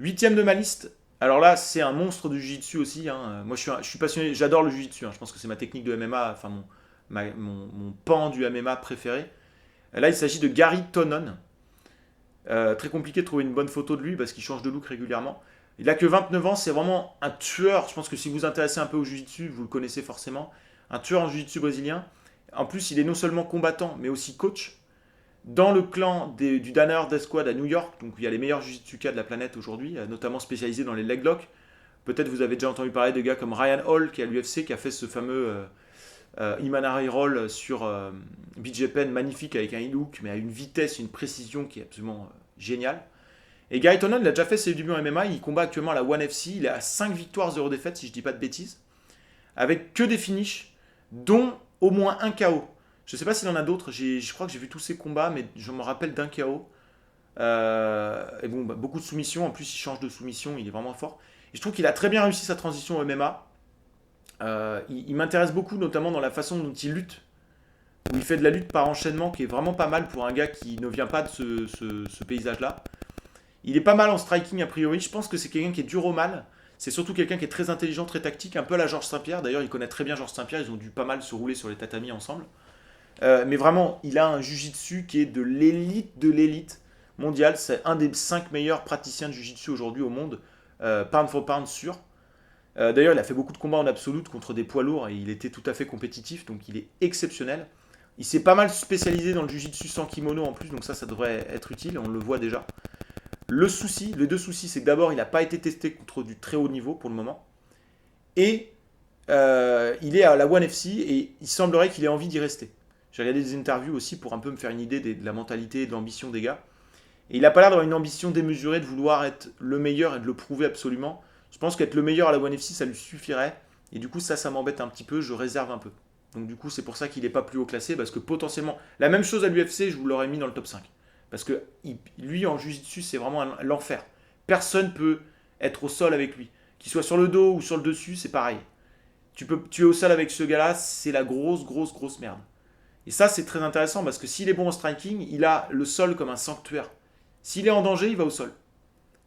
8ème de ma liste. Alors là, c'est un monstre du jiu-jitsu aussi. Hein. Moi, je suis passionné, j'adore le jiu-jitsu. Hein. Je pense que c'est ma technique de MMA, enfin mon pan du MMA préféré. Là, il s'agit de Gary Tonon. Très compliqué de trouver une bonne photo de lui parce qu'il change de look régulièrement. Il a que 29 ans, c'est vraiment un tueur. Je pense que si vous vous intéressez un peu au jiu-jitsu, vous le connaissez forcément. Un tueur en jiu-jitsu brésilien. En plus, il est non seulement combattant, mais aussi coach. Dans le clan du Danaher Death Squad à New York, donc il y a les meilleurs jujitsukas de la planète aujourd'hui, notamment spécialisés dans les leg locks. Peut-être vous avez déjà entendu parler de gars comme Ryan Hall qui est à l'UFC, qui a fait ce fameux Imanari Roll sur BJ Penn, magnifique avec un hook, mais à une vitesse, une précision qui est absolument géniale. Et Gary Tonon, il a déjà fait ses débuts en MMA, il combat actuellement à la ONE FC, il est à 5 victoires, 0 défaites, si je dis pas de bêtises, avec que des finishes, dont au moins un KO. Je ne sais pas s'il en a d'autres, je crois que j'ai vu tous ses combats, mais je me rappelle d'un KO. Et bon, beaucoup de soumissions, en plus il change de soumission, il est vraiment fort. Et je trouve qu'il a très bien réussi sa transition au MMA. Il m'intéresse beaucoup, notamment dans la façon dont il lutte, où il fait de la lutte par enchaînement, qui est vraiment pas mal pour un gars qui ne vient pas de ce paysage-là. Il est pas mal en striking a priori, je pense que c'est quelqu'un qui est dur au mal. C'est surtout quelqu'un qui est très intelligent, très tactique, un peu à la Georges Saint-Pierre. D'ailleurs, il connaît très bien Georges Saint-Pierre, ils ont dû pas mal se rouler sur les tatamis ensemble. Mais vraiment, il a un jiu-jitsu qui est de l'élite mondiale. C'est un des 5 meilleurs praticiens de jiu-jitsu aujourd'hui au monde, pound for pound sûr. D'ailleurs, il a fait beaucoup de combats en absolute contre des poids lourds et il était tout à fait compétitif, donc il est exceptionnel. Il s'est pas mal spécialisé dans le jiu-jitsu sans kimono en plus, donc ça devrait être utile, on le voit déjà. Les deux soucis, c'est que d'abord, il n'a pas été testé contre du très haut niveau pour le moment. Et il est à la ONE FC et il semblerait qu'il ait envie d'y rester. J'ai regardé des interviews aussi pour un peu me faire une idée de la mentalité et de l'ambition des gars. Et il n'a pas l'air d'avoir une ambition démesurée de vouloir être le meilleur et de le prouver absolument. Je pense qu'être le meilleur à la ONE FC, ça lui suffirait. Et du coup, ça m'embête un petit peu, je réserve un peu. Donc du coup, c'est pour ça qu'il n'est pas plus haut classé, parce que potentiellement, la même chose à l'UFC, je vous l'aurais mis dans le top 5. Parce que lui, en jiu-jitsu, c'est vraiment l'enfer. Personne peut être au sol avec lui. Qu'il soit sur le dos ou sur le dessus, c'est pareil. Tu es au sol avec ce gars-là, c'est la grosse merde. Et ça, c'est très intéressant parce que s'il est bon en striking, il a le sol comme un sanctuaire. S'il est en danger, il va au sol.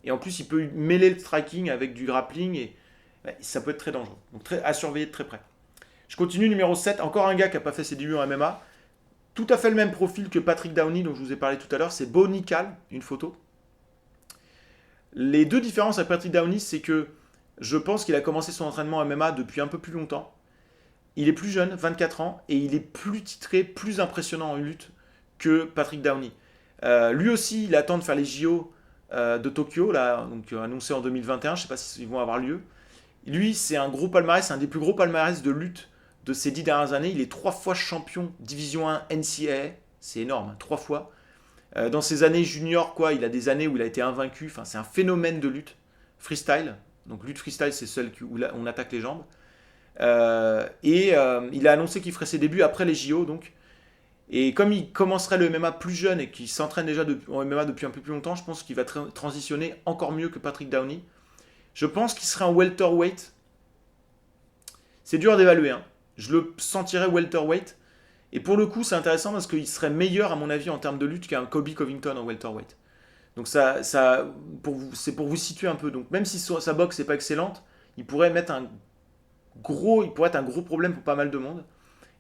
Et en plus, il peut mêler le striking avec du grappling et ça peut être très dangereux. Donc à surveiller de très près. Je continue, numéro 7. Encore un gars qui n'a pas fait ses débuts en MMA. Tout à fait le même profil que Patrick Downey dont je vous ai parlé tout à l'heure. C'est Bo Nickal, une photo. Les deux différences avec Patrick Downey, c'est que je pense qu'il a commencé son entraînement MMA depuis un peu plus longtemps. Il est plus jeune, 24 ans, et il est plus titré, plus impressionnant en lutte que Patrick Downey. Lui aussi, il attend de faire les JO de Tokyo, là, donc annoncés en 2021, je ne sais pas s'ils vont avoir lieu. Lui, c'est un gros palmarès, c'est un des plus gros palmarès de lutte de ces 10 dernières années. Il est 3 fois champion Division 1 NCAA, c'est énorme, hein, 3 fois. Dans ses années juniors, quoi, il a des années où il a été invaincu, enfin, c'est un phénomène de lutte freestyle. Donc lutte freestyle, c'est celle où on attaque les jambes. Il a annoncé qu'il ferait ses débuts après les JO, donc. Et comme il commencerait le MMA plus jeune et qu'il s'entraîne déjà en MMA depuis un peu plus longtemps, je pense qu'il va transitionner encore mieux que Patrick Downey. Je pense qu'il serait un welterweight. C'est dur d'évaluer, hein. Je le sentirais welterweight. Et pour le coup, c'est intéressant parce qu'il serait meilleur, à mon avis, en termes de lutte qu'un Colby Covington en welterweight. Donc c'est pour vous situer un peu. Donc même si sa boxe n'est pas excellente, il pourrait être un gros problème pour pas mal de monde.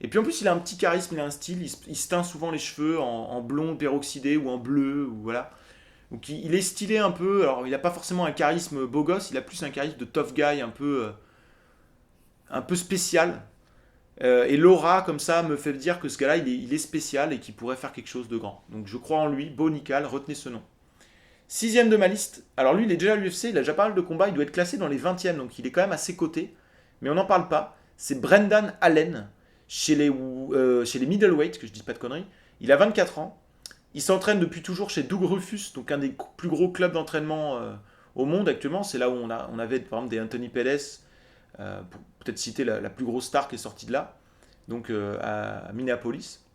Et puis en plus, il a un petit charisme, il a un style, il se teint souvent les cheveux en blond peroxydé ou en bleu, ou voilà. Donc il est stylé un peu. Alors il n'a pas forcément un charisme beau gosse, il a plus un charisme de tough guy un peu spécial. Et l'aura comme ça me fait dire que ce gars-là, il est spécial et qu'il pourrait faire quelque chose de grand. Donc je crois en lui, Bo Nickal, retenez ce nom. Sixième de ma liste, alors lui il est déjà à l'UFC, il a déjà pas mal de combats, il doit être classé dans les 20e, donc il est quand même à ses côtés, mais on n'en parle pas. C'est Brendan Allen, chez les middleweight, que je dis pas de conneries. Il a 24 ans, il s'entraîne depuis toujours chez Doug Rufus, donc un des plus gros clubs d'entraînement au monde actuellement. C'est là où on avait par exemple des Anthony Pettis, pour peut-être citer la plus grosse star qui est sortie de là, donc à Minneapolis.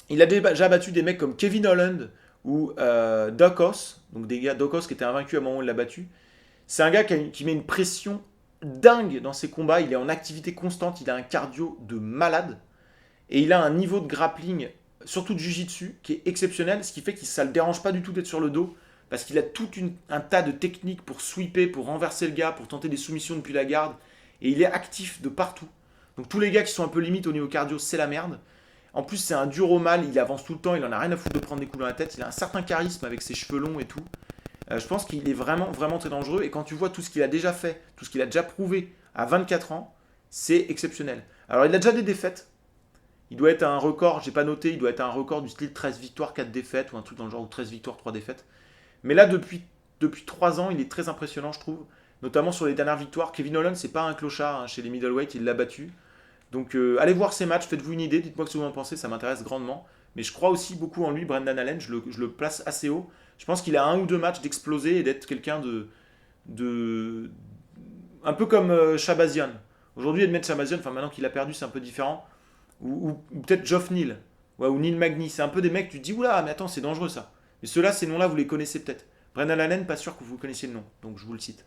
Il a déjà battu des mecs comme Kevin Holland ou Doc Oss, donc des gars, Doc Oss qui était invaincu à un moment où il l'a battu. C'est un gars qui met une pression dingue dans ses combats, il est en activité constante, il a un cardio de malade, et il a un niveau de grappling, surtout de jiu-jitsu, qui est exceptionnel, ce qui fait que ça ne le dérange pas du tout d'être sur le dos, parce qu'il a tout un tas de techniques pour sweeper, pour renverser le gars, pour tenter des soumissions depuis la garde, et il est actif de partout. Donc tous les gars qui sont un peu limite au niveau cardio, c'est la merde. En plus, c'est un dur au mal, il avance tout le temps, il en a rien à foutre de prendre des coups dans la tête, il a un certain charisme avec ses cheveux longs et tout. Je pense qu'il est vraiment, vraiment très dangereux, et quand tu vois tout ce qu'il a déjà fait, tout ce qu'il a déjà prouvé à 24 ans, c'est exceptionnel. Alors il a déjà des défaites, il doit être à un record, j'ai pas noté, il doit être à un record du style 13 victoires, 4 défaites, ou un truc dans le genre, ou 13 victoires, 3 défaites. Mais là, depuis 3 ans, il est très impressionnant, je trouve. Notamment sur les dernières victoires. Kevin Holland, c'est pas un clochard, hein, chez les middleweight, il l'a battu. Donc allez voir ces matchs, faites-vous une idée, dites-moi ce que vous en pensez, ça m'intéresse grandement. Mais je crois aussi beaucoup en lui, Brendan Allen, je le place assez haut. Je pense qu'il a un ou deux matchs d'exploser et d'être quelqu'un de... Un peu comme Shabazian. Aujourd'hui, Edmond Shabazian, enfin maintenant qu'il a perdu, c'est un peu différent. Ou peut-être Geoff Neal, ouais, ou Neil Magny. C'est un peu des mecs, tu te dis, oula, mais attends, c'est dangereux ça. Mais ceux-là, ces noms-là, vous les connaissez peut-être. Brendan Allen, pas sûr que vous connaissiez le nom, donc je vous le cite.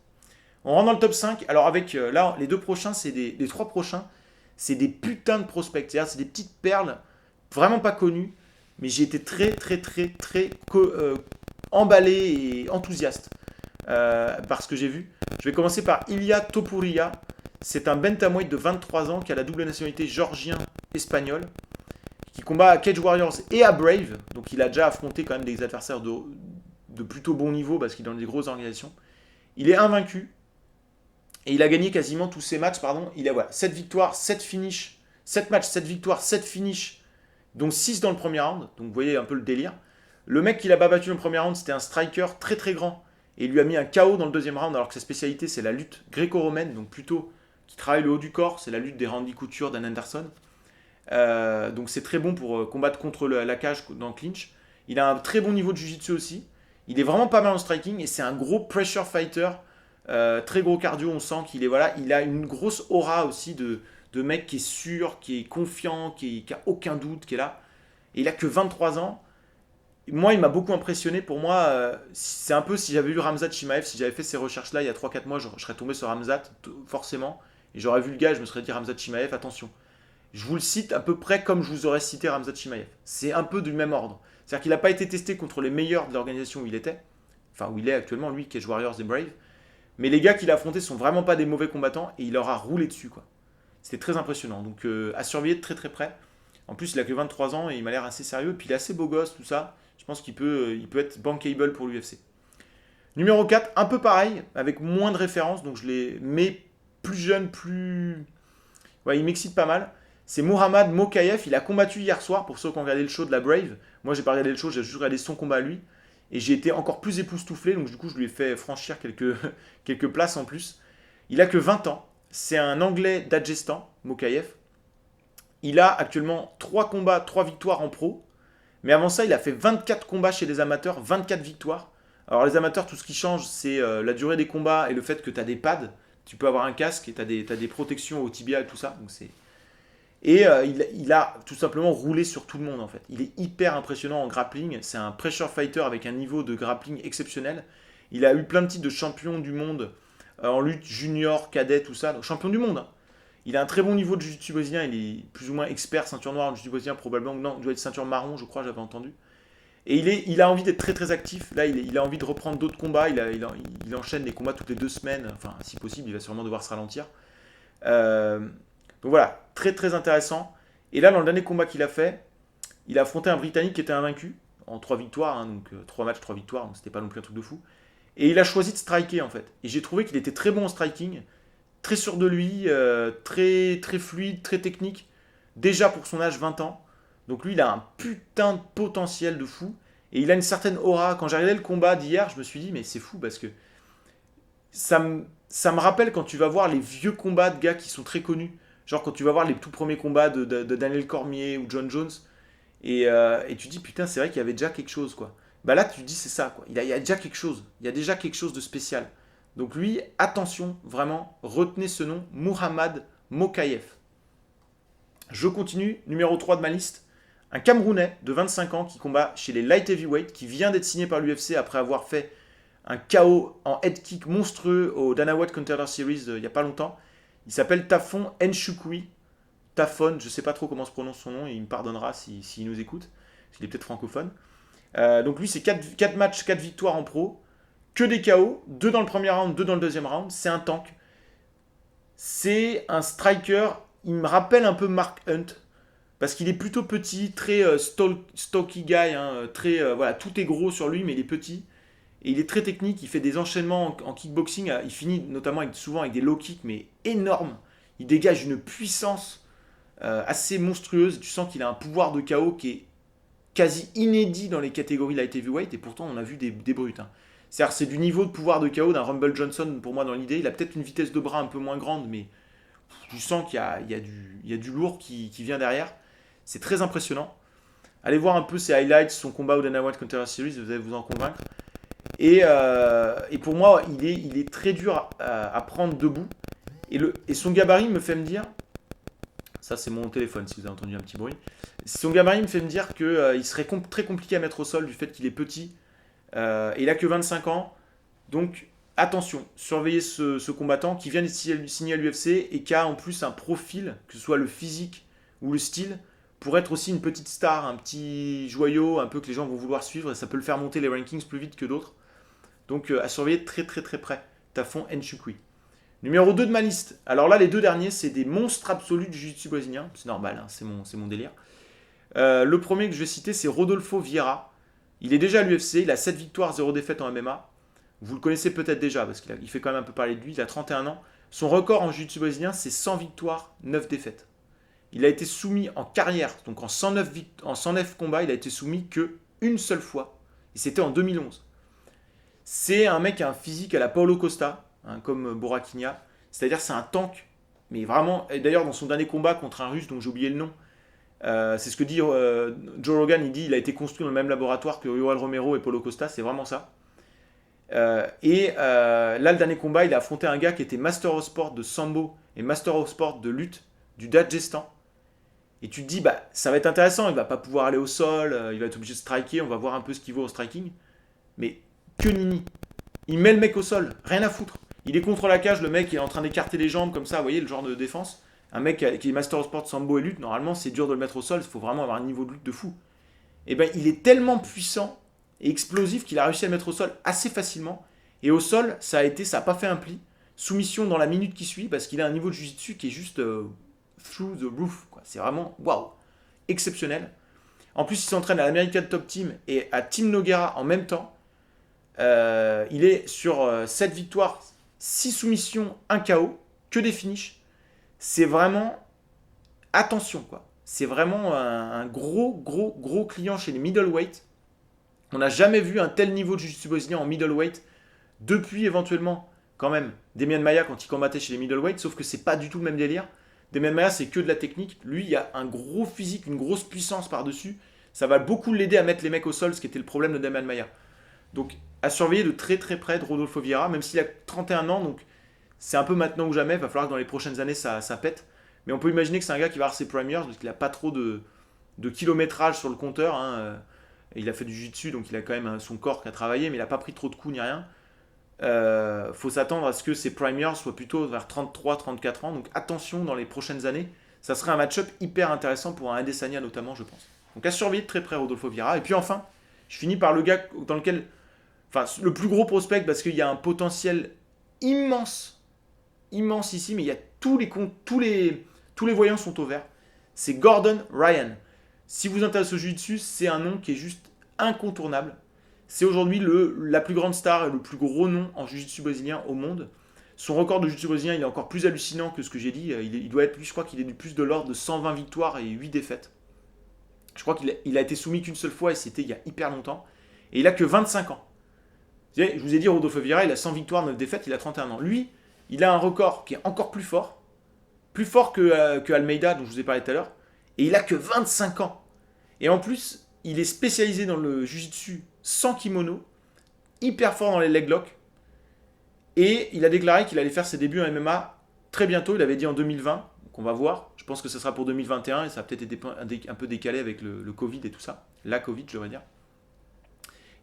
On rentre dans le top 5. Alors avec là, les deux prochains, les trois prochains, c'est des putains de prospects. C'est-à-dire, c'est des petites perles vraiment pas connues, mais j'ai été très, très, très, très emballé et enthousiaste par ce que j'ai vu. Je vais commencer par Ilia Topuria. C'est un bantamweight de 23 ans qui a la double nationalité georgien-espagnol, qui combat à Cage Warriors et à Brave. Donc il a déjà affronté quand même des adversaires de plutôt bon niveau parce qu'il est dans des grosses organisations. Il est invaincu. Et il a gagné quasiment tous ses matchs, pardon. Il a 7 victoires, 7 finishes. 7 matchs, 7 victoires, 7 finishes. Donc 6 dans le premier round. Donc vous voyez un peu le délire. Le mec qu'il a pas battu dans le premier round, c'était un striker très très grand. Et il lui a mis un KO dans le deuxième round, alors que sa spécialité c'est la lutte gréco-romaine, donc plutôt qui travaille le haut du corps. C'est la lutte des Randy Couture, Dan Anderson. Donc c'est très bon pour combattre contre la cage dans le clinch. Il a un très bon niveau de jiu-jitsu aussi. Il est vraiment pas mal en striking et c'est un gros pressure fighter. Très gros cardio, on sent qu'il est voilà, il a une grosse aura aussi de mec qui est sûr, qui est confiant, qui a aucun doute, qui est là. Et il a que 23 ans. Moi, il m'a beaucoup impressionné. Pour moi, c'est un peu si j'avais eu Khamzat Chimaev, si j'avais fait ces recherches-là il y a 3-4 mois, je serais tombé sur Khamzat, forcément. Et j'aurais vu le gars, je me serais dit Khamzat Chimaev, attention. Je vous le cite à peu près comme je vous aurais cité Khamzat Chimaev. C'est un peu du même ordre. C'est-à-dire qu'il n'a pas été testé contre les meilleurs de l'organisation où il était. Enfin, où il est actuellement, lui, Cage Warriors et Brave. Mais les gars qu'il a affrontés sont vraiment pas des mauvais combattants et il leur a roulé dessus, quoi. C'était très impressionnant. Donc à surveiller de très très près. En plus, il a que 23 ans et il m'a l'air assez sérieux. Et puis il est assez beau gosse, tout ça. Je pense qu'il peut être bankable pour l'UFC. Numéro 4, un peu pareil, avec moins de références, donc je les mets plus jeune, plus... Ouais, il m'excite pas mal. C'est Mohamed Mokayev, il a combattu hier soir, pour ceux qui ont regardé le show de la Brave. Moi, j'ai pas regardé le show, j'ai juste regardé son combat à lui. Et j'ai été encore plus époustouflé, donc du coup, je lui ai fait franchir quelques, quelques places en plus. Il a que 20 ans, c'est un Anglais d'Adjestan, Mokayev. Il a actuellement 3 combats, 3 victoires en pro. Mais avant ça, il a fait 24 combats chez les amateurs, 24 victoires. Alors les amateurs, tout ce qui change, c'est la durée des combats et le fait que tu as des pads. Tu peux avoir un casque et tu as des protections au tibia et tout ça. Donc c'est... Et il a tout simplement roulé sur tout le monde en fait. Il est hyper impressionnant en grappling. C'est un pressure fighter avec un niveau de grappling exceptionnel. Il a eu plein de titres de champion du monde en lutte junior, cadet, tout ça. Donc champion du monde, hein. Il a un très bon niveau de jiu-jitsu brésilien. Il est plus ou moins expert, ceinture noire en jiu-jitsu brésilien probablement. Non, il doit être ceinture marron, je crois, j'avais entendu. Et il a envie d'être très très actif. Là, il a envie de reprendre d'autres combats. Il enchaîne les combats toutes les 2 semaines. Enfin, si possible, il va sûrement devoir se ralentir. Euh, donc voilà, très très intéressant. Et là, dans le dernier combat qu'il a fait, il a affronté un Britannique qui était invaincu, en 3 victoires, hein, donc 3 matchs, 3 victoires, donc c'était pas non plus un truc de fou. Et il a choisi de striker en fait. Et j'ai trouvé qu'il était très bon en striking, très sûr de lui, très, très fluide, très technique. Déjà pour son âge, 20 ans. Donc lui, il a un putain de potentiel de fou. Et il a une certaine aura. Quand j'ai regardé le combat d'hier, je me suis dit, mais c'est fou parce que ça me rappelle quand tu vas voir les vieux combats de gars qui sont très connus. Genre quand tu vas voir les tout premiers combats de Daniel Cormier ou John Jones. Et tu dis, putain, c'est vrai qu'il y avait déjà quelque chose, quoi. Bah là, tu te dis, c'est ça, quoi. Il y a déjà quelque chose. Il y a déjà quelque chose de spécial. Donc lui, attention, vraiment, retenez ce nom, Mohamed Mokayev. Je continue, numéro 3 de ma liste. Un Camerounais de 25 ans qui combat chez les light heavyweight, qui vient d'être signé par l'UFC après avoir fait un KO en head kick monstrueux au Dana White Contender Series il n'y a pas longtemps. Il s'appelle Tafon Nchukwi. Tafon, je ne sais pas trop comment se prononce son nom, et il me pardonnera s'il nous écoute, parce qu'il est peut-être francophone. Donc lui, c'est 4 matchs, 4 victoires en pro, que des KO, 2 dans le premier round, 2 dans le deuxième round, c'est un tank. C'est un striker, il me rappelle un peu Mark Hunt, parce qu'il est plutôt petit, très stocky guy, hein, très, voilà, tout est gros sur lui, mais il est petit. Et il est très technique, il fait des enchaînements en kickboxing, il finit notamment souvent avec des low kicks, mais énormes. Il dégage une puissance assez monstrueuse, tu sens qu'il a un pouvoir de KO qui est quasi inédit dans les catégories light heavyweight, et pourtant on a vu des brutes, hein. C'est-à-dire c'est du niveau de pouvoir de KO d'un Rumble Johnson pour moi dans l'idée, il a peut-être une vitesse de bras un peu moins grande, mais tu sens qu'il y a du lourd qui vient derrière. C'est très impressionnant. Allez voir un peu ses highlights, son combat au Dana White Contender Series, vous allez vous en convaincre. Et pour moi, il est très dur à prendre debout. Et son gabarit me fait me dire, ça c'est mon téléphone si vous avez entendu un petit bruit, son gabarit me fait me dire qu'il serait très compliqué à mettre au sol du fait qu'il est petit. Et il a que 25 ans. Donc attention, surveillez ce combattant qui vient de signer à l'UFC et qui a en plus un profil, que ce soit le physique ou le style, pour être aussi une petite star, un petit joyau, un peu que les gens vont vouloir suivre, et ça peut le faire monter les rankings plus vite que d'autres. Donc à surveiller très très très près. Tafon Nchukwi. Numéro 2 de ma liste. Alors là, les 2 derniers, c'est des monstres absolus du jiu-jitsu brésilien. C'est normal, hein, c'est mon délire. Le premier que je vais citer, c'est Rodolfo Vieira. Il est déjà à l'UFC, il a 7 victoires, 0 défaites en MMA. Vous le connaissez peut-être déjà, parce qu'il fait quand même un peu parler de lui. Il a 31 ans. Son record en jiu-jitsu brésilien, c'est 100 victoires, 9 défaites. Il a été soumis en carrière, donc en 109 combats, il a été soumis que une seule fois. Et c'était en 2011. C'est un mec qui a un physique à la Paulo Costa, hein, comme Boraquinha. C'est-à-dire c'est un tank, mais vraiment. Et d'ailleurs dans son dernier combat contre un Russe dont j'ai oublié le nom, c'est ce que dit Joe Rogan. Il a été construit dans le même laboratoire que Yoel Romero et Paulo Costa. C'est vraiment ça. Là le dernier combat, il a affronté un gars qui était Master of Sport de Sambo et Master of Sport de lutte du Dagestan. Et tu te dis, bah, ça va être intéressant, il va pas pouvoir aller au sol, il va être obligé de striker, on va voir un peu ce qu'il vaut au striking. Mais que nini. Il met le mec au sol, rien à foutre. Il est contre la cage, le mec est en train d'écarter les jambes comme ça, vous voyez le genre de défense. Un mec qui est Master of Sport, Sambo et lutte, normalement c'est dur de le mettre au sol, il faut vraiment avoir un niveau de lutte de fou. Et ben il est tellement puissant et explosif qu'il a réussi à le mettre au sol assez facilement. Et au sol, ça a pas fait un pli. Soumission dans la minute qui suit, parce qu'il a un niveau de jiu-jitsu qui est juste through the roof, quoi. C'est vraiment, waouh, exceptionnel. En plus, il s'entraîne à l'American Top Team et à Team Nogueira en même temps. Il est sur 7 victoires, 6 soumissions, 1 KO, que des finishes. C'est vraiment... Attention, quoi. C'est vraiment un gros client chez les middleweight. On n'a jamais vu un tel niveau de jiu-jitsu brésilien en middleweight depuis éventuellement, quand même, Demian Maia quand il combattait chez les middleweight, sauf que c'est pas du tout le même délire. Demian Maia, c'est que de la technique. Lui, il y a un gros physique, une grosse puissance par-dessus. Ça va beaucoup l'aider à mettre les mecs au sol, ce qui était le problème de Demian Maia. Donc, à surveiller de très très de Rodolfo Vieira, même s'il a 31 ans, donc c'est un peu maintenant ou jamais. Il va falloir que dans les prochaines années, ça pète. Mais on peut imaginer que c'est un gars qui va avoir ses prime years, parce qu'il n'a pas trop de kilométrage sur le compteur. Hein. Il a fait du jiu-jitsu, donc il a quand même son corps qui a travaillé, mais il n'a pas pris trop de coups ni rien. Faut s'attendre à ce que ses prime years soient plutôt vers 33-34 ans. Donc attention dans les prochaines années. Ça serait un match-up hyper intéressant pour un Adesanya notamment, je pense. Donc à surveiller de très près Rodolfo Vieira. Et puis enfin, je finis par le gars dans lequel... Enfin, le plus gros prospect, parce qu'il y a un potentiel immense ici, mais il y a tous les voyants sont au vert. C'est Gordon Ryan. Si vous intéressez au jiu-jitsu, c'est un nom qui est juste incontournable. C'est aujourd'hui la plus grande star et le plus gros nom en jiu-jitsu brésilien au monde. Son record de jiu-jitsu brésilien, il est encore plus hallucinant que ce que j'ai dit. Il doit être, je crois qu'il est du plus de l'ordre de 120 victoires et 8 défaites. Je crois qu'il a été soumis qu'une seule fois et c'était il y a hyper longtemps. Et il a que 25 ans. Je vous ai dit, Rodolfo Vieira, il a 100 victoires, 9 défaites, il a 31 ans. Lui, il a un record qui est encore plus fort que Almeida, dont je vous ai parlé tout à l'heure, et il a que 25 ans. Et en plus, il est spécialisé dans le jiu-jitsu sans kimono, hyper fort dans les leg locks, et il a déclaré qu'il allait faire ses débuts en MMA très bientôt, il avait dit en 2020, donc on va voir, je pense que ce sera pour 2021, et ça a peut-être été un peu décalé avec le Covid et tout ça, la Covid, je devrais dire.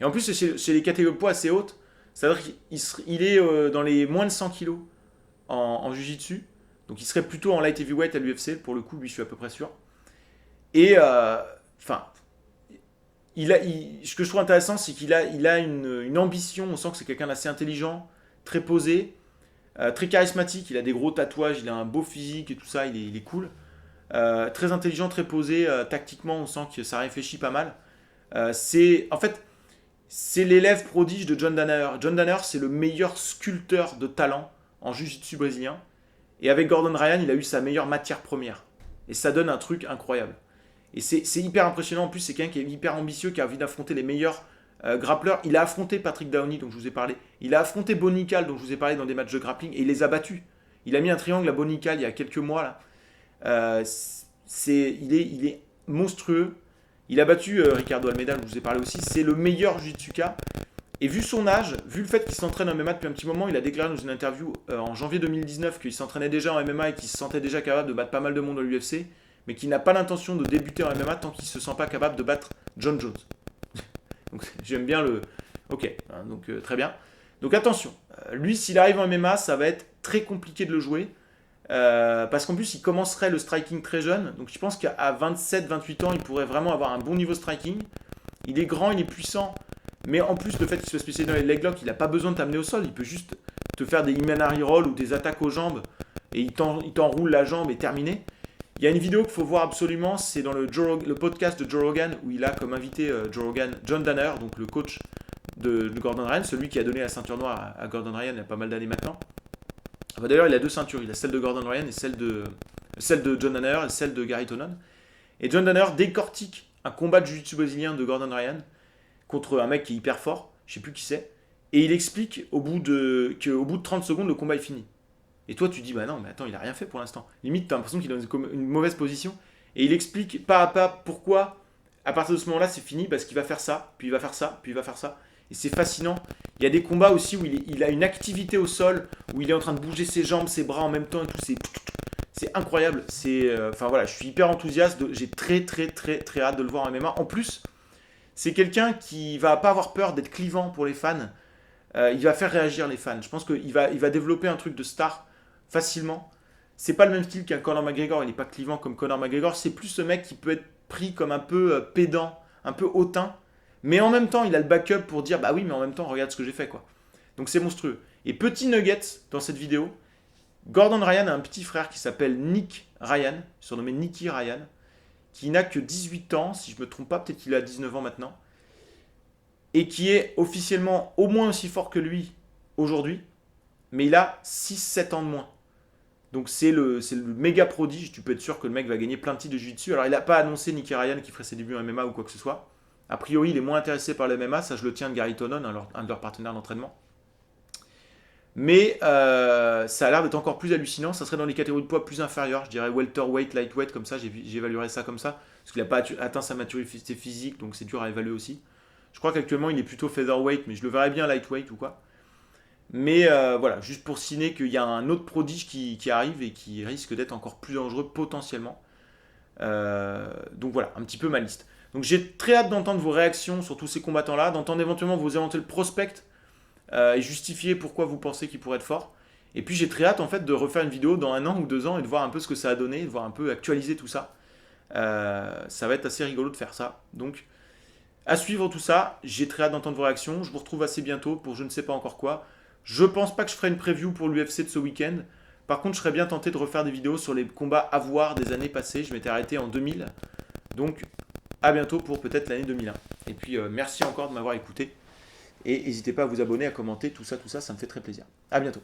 Et en plus, c'est chez les catégories de poids assez hautes, c'est-à-dire qu'il est dans les moins de 100 kg en jiu-jitsu, donc il serait plutôt en light heavyweight à l'UFC, pour le coup, lui je suis à peu près sûr. Et enfin, ce que je trouve intéressant, c'est qu'il a une ambition, on sent que c'est quelqu'un d'assez intelligent, très posé, très charismatique, il a des gros tatouages, il a un beau physique et tout ça, il est cool. Très intelligent, très posé, tactiquement on sent que ça réfléchit pas mal. En fait, c'est l'élève prodige de John Danaher. John Danaher, c'est le meilleur sculpteur de talent en jiu-jitsu brésilien. Et avec Gordon Ryan, il a eu sa meilleure matière première. Et ça donne un truc incroyable. Et c'est hyper impressionnant. En plus, c'est quelqu'un qui est hyper ambitieux, qui a envie d'affronter les meilleurs grappleurs. Il a affronté Patrick Downey, dont je vous ai parlé. Il a affronté Bonical, dont je vous ai parlé dans des matchs de grappling. Et il les a battus. Il a mis un triangle à Bonical il y a quelques mois. Là. Il est monstrueux. Il a battu Ricardo Almeida, dont je vous ai parlé aussi. C'est le meilleur jiu-jitsuka. Et vu son âge, vu le fait qu'il s'entraîne en MMA depuis un petit moment, il a déclaré dans une interview en janvier 2019 qu'il s'entraînait déjà en MMA et qu'il se sentait déjà capable de battre pas mal de monde à l'UFC, mais qu'il n'a pas l'intention de débuter en MMA tant qu'il ne se sent pas capable de battre John Jones. Donc j'aime bien le... Ok, hein, donc très bien. Donc attention, lui s'il arrive en MMA, ça va être très compliqué de le jouer, parce qu'en plus il commencerait le striking très jeune, donc je pense qu'à 27-28 ans, il pourrait vraiment avoir un bon niveau striking. Il est grand, il est puissant, mais en plus le fait qu'il soit spécialisé dans les leg locks, il n'a pas besoin de t'amener au sol, il peut juste te faire des Imanari roll ou des attaques aux jambes, et il t'enroule la jambe et terminé. Il y a une vidéo qu'il faut voir absolument, c'est dans le podcast de Joe Rogan, où il a comme invité John Danaher, donc le coach de Gordon Ryan, celui qui a donné la ceinture noire à Gordon Ryan il y a pas mal d'années maintenant. Enfin, d'ailleurs, il a 2 ceintures, il a celle de Gordon Ryan et celle de John Danaher et celle de Gary Tonon. Et John Danaher décortique un combat de jiu-jitsu brésilien de Gordon Ryan contre un mec qui est hyper fort, je sais plus qui c'est, et il explique qu'au bout de 30 secondes, le combat est fini. Et toi, tu dis, bah non, mais attends, il a rien fait pour l'instant. Limite, t'as l'impression qu'il est dans une mauvaise position. Et il explique pas à pas pourquoi, à partir de ce moment-là, c'est fini, parce qu'il va faire ça, puis il va faire ça, puis il va faire ça. Et c'est fascinant. Il y a des combats aussi où il a une activité au sol, où il est en train de bouger ses jambes, ses bras en même temps et tout. C'est incroyable. Enfin voilà, je suis hyper enthousiaste. J'ai très hâte de le voir en MMA. En plus, c'est quelqu'un qui va pas avoir peur d'être clivant pour les fans. Il va faire réagir les fans. Je pense qu'il va développer un truc de star facilement. C'est pas le même style qu'un Conor McGregor, il n'est pas clivant comme Conor McGregor, c'est plus ce mec qui peut être pris comme un peu pédant, un peu hautain, mais en même temps il a le backup pour dire bah oui mais en même temps regarde ce que j'ai fait quoi. Donc c'est monstrueux. Et petit nugget dans cette vidéo, Gordon Ryan a un petit frère qui s'appelle Nick Ryan, surnommé Nicky Ryan, qui n'a que 18 ans, si je me trompe pas, peut-être qu'il a 19 ans maintenant. et qui est officiellement au moins aussi fort que lui aujourd'hui, mais il a 6-7 ans de moins. Donc c'est le méga prodige, tu peux être sûr que le mec va gagner plein de titres de jiu-jitsu. Alors il n'a pas annoncé Nicky Ryan qui ferait ses débuts en MMA ou quoi que ce soit. A priori il est moins intéressé par le MMA, ça je le tiens de Gary Tonon, un de leurs partenaires d'entraînement. Mais ça a l'air d'être encore plus hallucinant, ça serait dans les catégories de poids plus inférieures, je dirais welterweight, lightweight, comme ça, j'évaluerais ça comme ça, parce qu'il n'a pas atteint sa maturité physique, donc c'est dur à évaluer aussi. Je crois qu'actuellement il est plutôt featherweight, mais je le verrais bien lightweight ou quoi. Mais voilà, juste pour signer qu'il y a un autre prodige qui arrive et qui risque d'être encore plus dangereux potentiellement. Donc voilà, un petit peu ma liste. Donc j'ai très hâte d'entendre vos réactions sur tous ces combattants-là, d'entendre éventuellement vos éventuels prospects et justifier pourquoi vous pensez qu'il pourrait être fort. Et puis j'ai très hâte en fait de refaire une vidéo dans 1 an ou 2 ans et de voir un peu ce que ça a donné, de voir un peu actualiser tout ça. Ça va être assez rigolo de faire ça. Donc à suivre tout ça, j'ai très hâte d'entendre vos réactions. Je vous retrouve assez bientôt pour je ne sais pas encore quoi. Je pense pas que je ferai une preview pour l'UFC de ce week-end. Par contre, je serais bien tenté de refaire des vidéos sur les combats à voir des années passées. Je m'étais arrêté en 2000. Donc, à bientôt pour peut-être l'année 2001. Et puis, merci encore de m'avoir écouté. Et n'hésitez pas à vous abonner, à commenter, tout ça, ça me fait très plaisir. À bientôt.